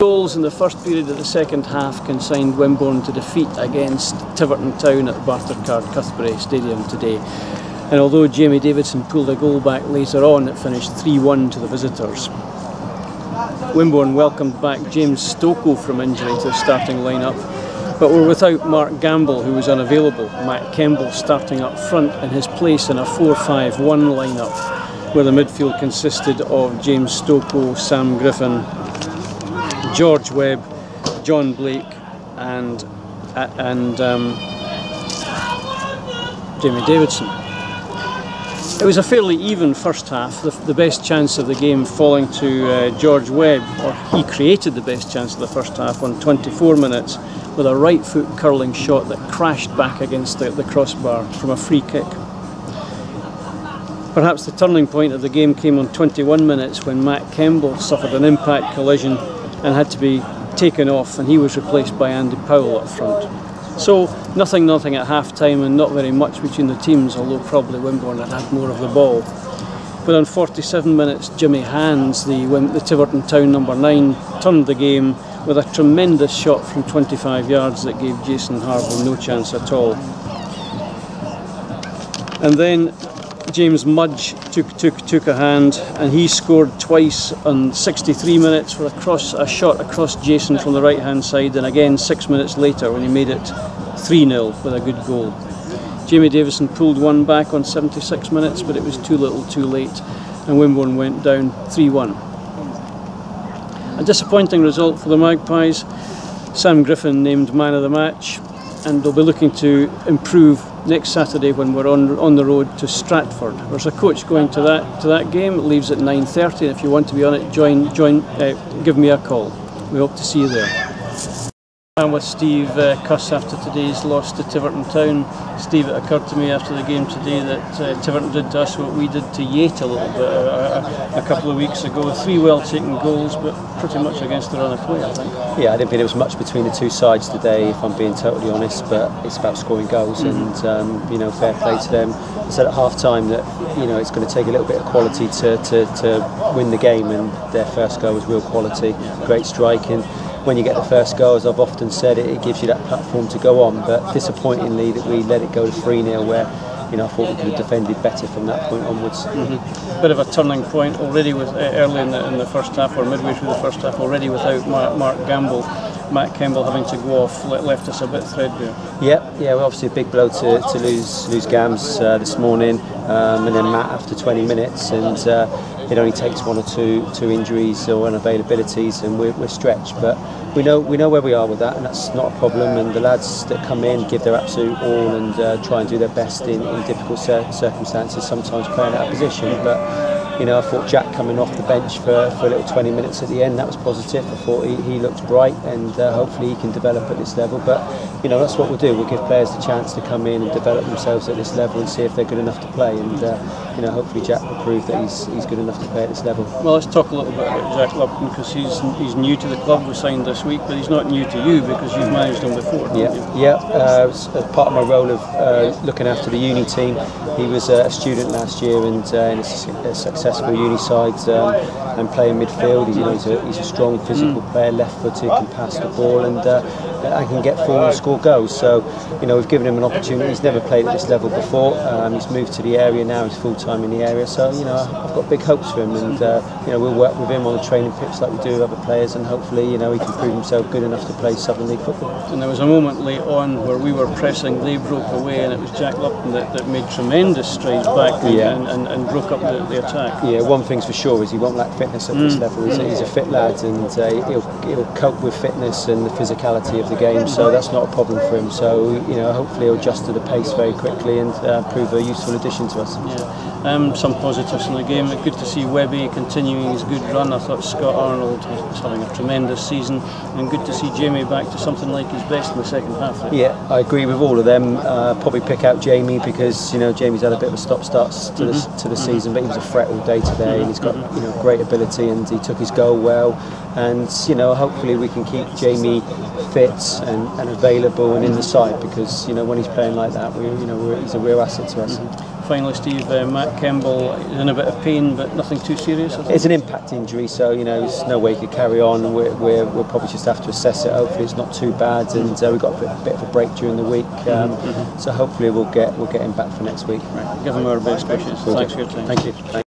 Goals in the first period of the second half consigned Wimborne to defeat against Tiverton Town at the Bartercard Cuthbury Stadium today. And although Jamie Davidson pulled a goal back later on, it finished 3-1 to the visitors. Wimborne welcomed back James Stocco from injury to the starting lineup, but were without Mark Gamble, who was unavailable. Matt Kemble starting up front in his place in a 4-5-1 lineup, where the midfield consisted of James Stocco, Sam Griffin, George Webb, John Blake and Jamie Davidson. It was a fairly even first half, the best chance of the game falling to George Webb, or he created the best chance of the first half on 24 minutes with a right foot curling shot that crashed back against the crossbar from a free kick. Perhaps the turning point of the game came on 21 minutes when Matt Kemble suffered an impact collision and had to be taken off, and he was replaced by Andy Powell up front. So nothing at half-time and not very much between the teams, although probably Wimborne had more of the ball. But on 47 minutes, Jimmy Hands, the Tiverton Town number 9, turned the game with a tremendous shot from 25 yards that gave Jason Harville no chance at all. And then James Mudge took a hand, and he scored twice on 63 minutes with a shot across Jason from the right hand side, and again 6 minutes later when he made it 3-0 with a good goal. Jamie Davison pulled one back on 76 minutes, but it was too little too late, and Wimborne went down 3-1. A disappointing result for the Magpies. Sam Griffin named man of the match, and they'll be looking to improve next Saturday when we're on the road to Stratford. There's a coach going to that game. It leaves at 9:30, and if you want to be on it, give me a call. We hope to see you there. I'm with Steve Cuss after today's loss to Tiverton Town. Steve, it occurred to me after the game today that Tiverton did to us what we did to Yate a little bit a couple of weeks ago. 3 well-taken goals, but pretty much against the run of play, I think. Yeah, I didn't think there was much between the two sides today, if I'm being totally honest, but it's about scoring goals, and fair play to them. I said at half-time that it's going to take a little bit of quality to win the game, and their first goal was real quality, great striking. When you get the first goal, as I've often said, it gives you that platform to go on, but disappointingly that we let it go to 3-0 where I thought we could have defended better from that point onwards. Bit of a turning point already with early in the first half, or midway through the first half, already without Mark Gamble. Matt Kemble having to go off left us a bit threadbare. Yeah, well, obviously a big blow to lose Gams this morning, and then Matt after 20 minutes, and it only takes 1 or 2 injuries or unavailabilities, and we're stretched. But we know where we are with that, and that's not a problem. And the lads that come in give their absolute all and try and do their best in difficult circumstances, sometimes playing out of position. But I thought Jack coming off the bench for a little 20 minutes at the end, that was positive. I thought he looked bright, and hopefully he can develop at this level. But that's what we'll do. We'll give players the chance to come in and develop themselves at this level and see if they're good enough to play. And hopefully Jack will prove that he's good enough to play at this level. Well, let's talk a little bit about Jack Lupton, because he's new to the club. We signed this week, but he's not new to you because you've managed him before. As part of my role of looking after the uni team, he was a student last year and in a successful uni side and playing midfield. He's a strong physical player, left-footed, can pass the ball, and can get forward and score goals. So we've given him an opportunity. He's never played at this level before. He's moved to the area now. He's full-time in the area. So I've got big hopes for him, and we'll work with him on the training pitch like we do with other players, and hopefully he can prove himself good enough to play Southern League football. And there was a moment late on where we were pressing, they broke away, and it was Jack Lupton that made tremendous strides back and broke up the attack. Yeah, one thing's for sure is he won't lack fitness at this level. He's a fit lad, and he'll cope with fitness and the physicality of the game, so that's not a problem for him. So hopefully he'll adjust to the pace very quickly and prove a useful addition to us. Some positives in the game. Good to see Webby continuing his good run. I thought Scott Arnold was having a tremendous season, and good to see Jamie back to something like his best in the second half. Yeah, I agree with all of them. Probably pick out Jamie because Jamie's had a bit of a stop-start to the season, but he was a threat all day today, and he's got great ability, and he took his goal well. And hopefully we can keep Jamie fit and available and in the side, because when he's playing like that, he's a real asset to us. finally, Steve, Matt Kemble is in a bit of pain, but nothing too serious. It's an impact injury, so there's no way he could carry on. We'll probably just have to assess it. Hopefully, it's not too bad, and we've got a bit of a break during the week. So hopefully, we'll get him back for next week. Right. Give him our best wishes. Thanks for your time. Thank you.